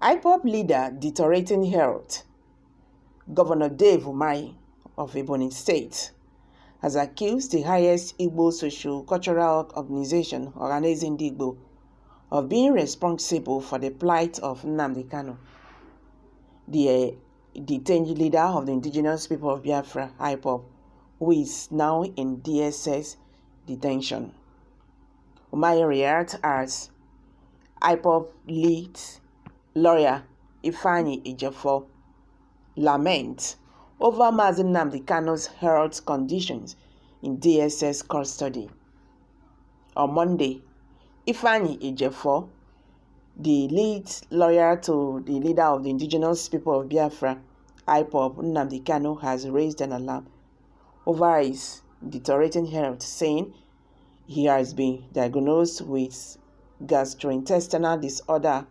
IPOB leader deteriorating health. Governor Dave Umahi of Ebonyi State has accused the highest Igbo socio-cultural organization, Organizing the Igbo, of being responsible for the plight of Nnamdi Kanu, the detained leader of the indigenous people of Biafra, IPOB, who is now in DSS detention. Umahi reacted as IPOB lead lawyer Ifeanyi Ejiofor laments over Mazi Nnamdi Kanu's health conditions in DSS custody. On Monday, Ifeanyi Ejiofor, the lead lawyer to the leader of the indigenous people of Biafra, IPOB, Nnamdi Kanu, has raised an alarm over his deteriorating health, saying he has been diagnosed with gastrointestinal disorder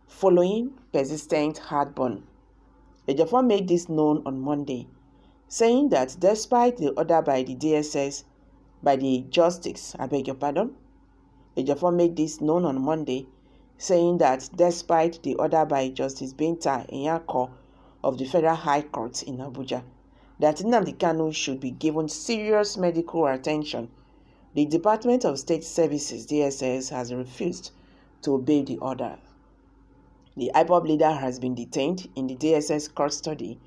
following persistent heartburn. Ejiofor made this known on Monday, saying that despite the order by the DSS, Ejiofor made this known on Monday, saying that despite the order by Justice Binta Nyako of the Federal High Court in Abuja, that Nnamdi Kanu should be given serious medical attention, the Department of State Services, DSS, has refused to obey the order. The IPOB leader has been detained in the DSS custody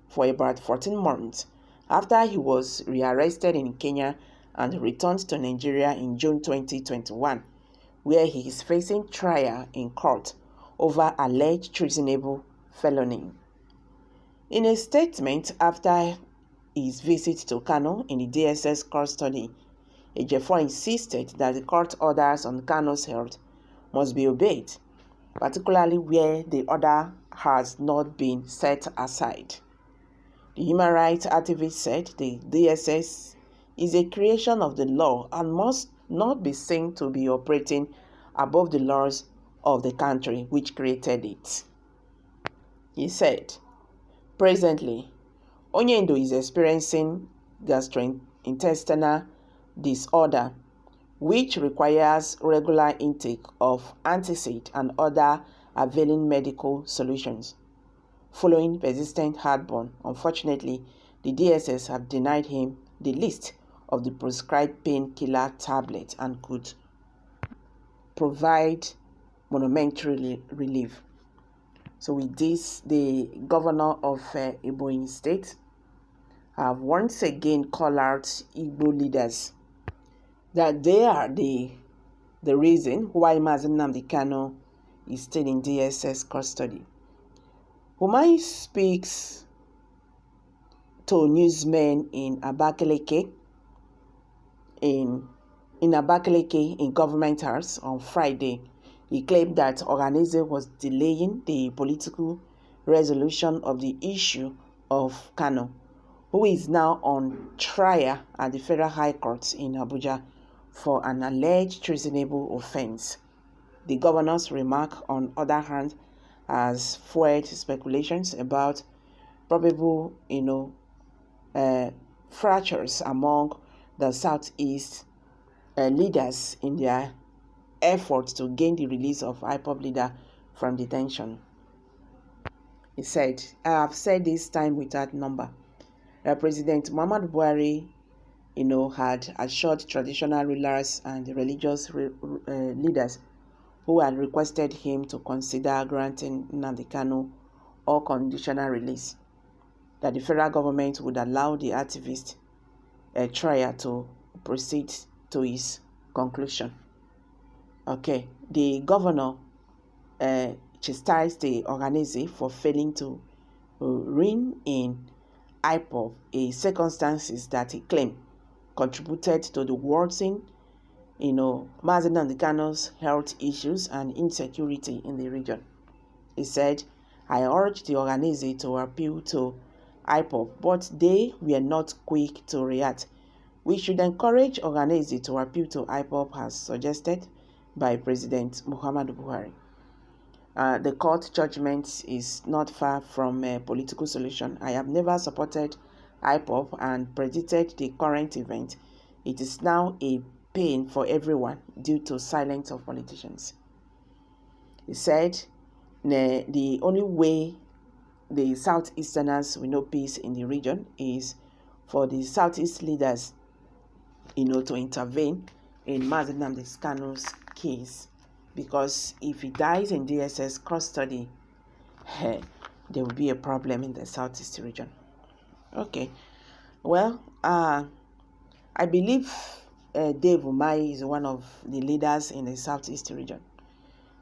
for about 14 months after he was rearrested in Kenya and returned to Nigeria in June 2021, where he is facing trial in court over alleged treasonable felony. In a statement after his visit to Kanu in the DSS custody, Ejiofor insisted that the court orders on Kanu's health must be obeyed, particularly where the order has not been set aside. The human rights activist said the DSS is a creation of the law and must not be seen to be operating above the laws of the country which created it. He said, presently, Onyendo is experiencing gastrointestinal disorder, which requires regular intake of antacid and other availing medical solutions. Following persistent heartburn, unfortunately, the DSS have denied him the list of the prescribed painkiller tablets and could provide momentary relief. So with this, the governor of Ebonyi State have once again called out Igbo leaders that they are the reason why Mazi Nnamdi Kanu is still in DSS custody. Umahi speaks to newsmen in Abakaliki, in Government House on Friday. He claimed that Organize was delaying the political resolution of the issue of Kanu, who is now on trial at the Federal High Court in Abuja for an alleged treasonable offense. The governor's remark, on other hand, has fueled speculations about probable, fractures among the Southeast leaders in their efforts to gain the release of IPOB leader from detention. He said, I have said this time without number. President Muhammadu Buhari, had assured traditional rulers and religious leaders who had requested him to consider granting Nnamdi Kanu unconditional release, that the federal government would allow the activist trial to proceed to his conclusion. Okay, the governor chastised the Organize for failing to rein in IPOB, a circumstances that he claimed contributed to the worsening, Mazi Nnamdi Kanu's health issues and insecurity in the region. He said, I urged the Organize to appeal to IPOB, but they were not quick to react. We should encourage Organize to appeal to IPOB as suggested by President Muhammadu Buhari. The court judgment is not far from a political solution. I have never supported IPOB and predicted the current event. It is now a pain for everyone due to silence of politicians. He said, The only way the Southeasterners will know peace in the region is for the Southeast leaders, to intervene in Nnamdi Kanu's case, because if he dies in DSS custody, there will be a problem in the Southeast region. Okay, well, I believe Dave Umahi is one of the leaders in the Southeast region.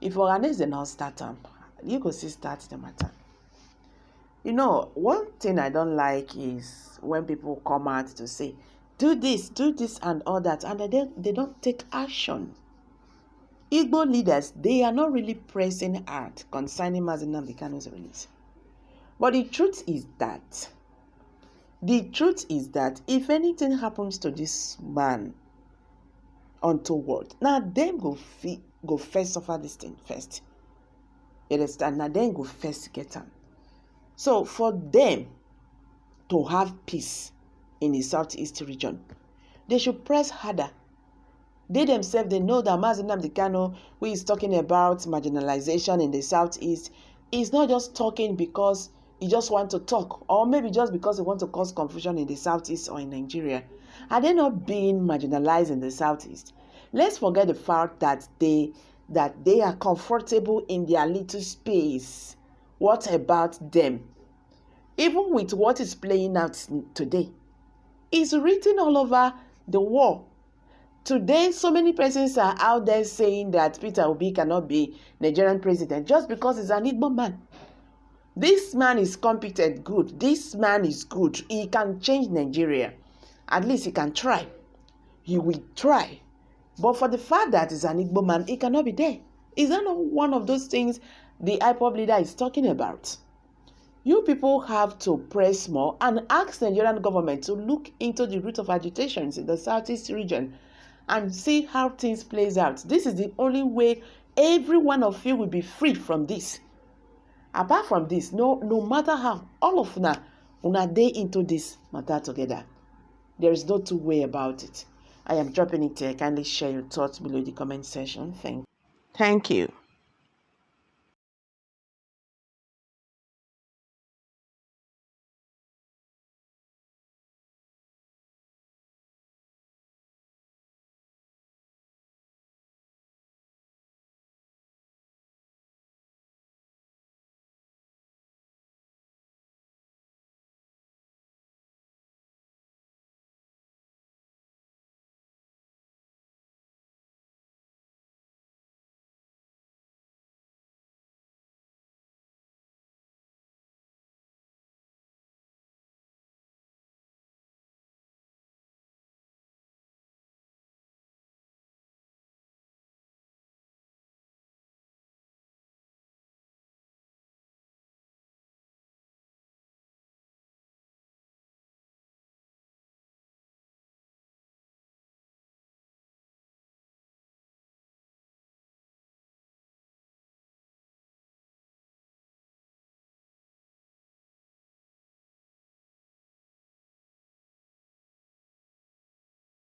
If Oranese did not start them, you could still start the matter. One thing I don't like is when people come out to say, do this, and all that, and they don't take action. Igbo leaders, they are not really pressing hard concerning Nnamdi Kanu's release. But the truth is that if anything happens to this man untoward, now them go first suffer this thing first. You understand? Now them go first get on. So for them to have peace in the Southeast region, they should press harder. They themselves, they know that Nnamdi Kanu, who is talking about marginalization in the Southeast, is not just talking because he just wants to talk, or maybe just because he wants to cause confusion in the Southeast or in Nigeria. Are they not being marginalized in the Southeast? Let's forget the fact that they are comfortable in their little space. What about them? Even with what is playing out today, it's written all over the world. Today, so many persons are out there saying that Peter Obi cannot be Nigerian president just because he's an Igbo man. This man is competent, good. This man is good. He can change Nigeria. At least he can try. He will try. But for the fact that he's an Igbo man, he cannot be there. Is that not one of those things the IPOB leader is talking about? You people have to press more and ask the Nigerian government to look into the root of agitations in the Southeast region and see how things plays out. This is the only way every one of you will be free from this. Apart from this, no matter how, all of una day into this matter together. There is no two way about it. I am dropping it here. Kindly share your thoughts below the comment section. Thank you.